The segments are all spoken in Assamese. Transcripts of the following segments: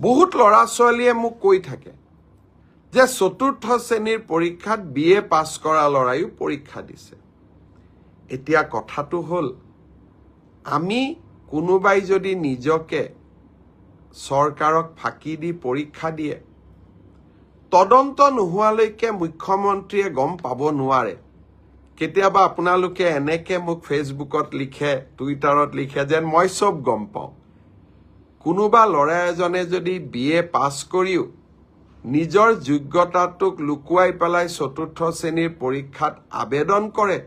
বহুত ল'ৰা ছোৱালীয়ে মোক কৈ থাকে যে চতুৰ্থ শ্ৰেণীৰ পৰীক্ষাত BA পাছ কৰা ল'ৰায়ো পৰীক্ষা দিছে। এতিয়া কথাটো হ'ল, আমি কোনোবাই যদি নিজকে চৰকাৰক ফাঁকি দি পৰীক্ষা দিয়ে, তদন্ত নোহোৱালৈকে মুখ্যমন্ত্ৰীয়ে গম পাব নোৱাৰে। কেতিয়াবা আপোনালোকে এনেকে মোক ফেচবুকত লিখে, টুইটাৰত লিখে যেন মই চব গম পাওঁ। কোনোবা ল'ৰা এজনে যদি BA পাছ কৰিও নিজৰ যোগ্যতাটোক লুকুৱাই পেলাই চতুৰ্থ শ্ৰেণীৰ পৰীক্ষাত আবেদন কৰে,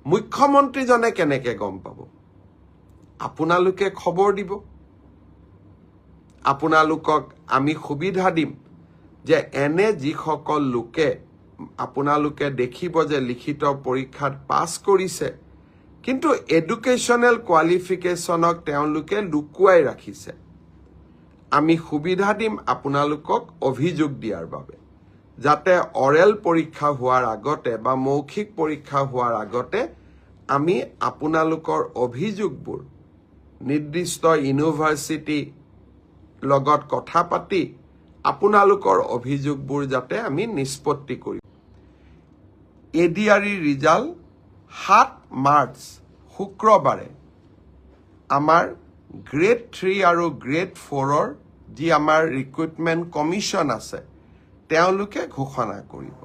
মুখ্যমন্ত্ৰীজনে কেনেকে গম পাব? আপোনালোকে খবৰ দিব। আপোনালোকক আমি সুবিধা দিম যে এনে যিসকল লোকে আপোনালোকে দেখিব যে লিখিত পৰীক্ষাত পাছ কৰিছে, কিন্তু এডুকেশ্যনেল কোৱালিফিকেশ্যনক তেওঁলোকে লুকুৱাই ৰাখিছে, আমি সুবিধা দিম আপোনালোকক অভিযোগ দিয়াৰ বাবে, যাতে অৰেল পৰীক্ষা হোৱাৰ আগতে বা মৌখিক পৰীক্ষা হোৱাৰ আগতে আমি আপোনালোকৰ অভিযোগবোৰ নিৰ্দিষ্ট ইউনিভাৰ্চিটি লগত কথা পাতি আপোনালোকৰ অভিযোগবোৰ যাতে আমি নিষ্পত্তি কৰিম। ADRE ৰিজাল্ট 7 মাৰ্চ শুক্ৰবাৰে আমাৰ গ্ৰেড 3 আৰু গ্ৰেড 4ৰ যি আমাৰ ৰিক্ৰুটমেণ্ট কমিশ্যন আছে তেওঁলোকে ঘোষণা কৰিব।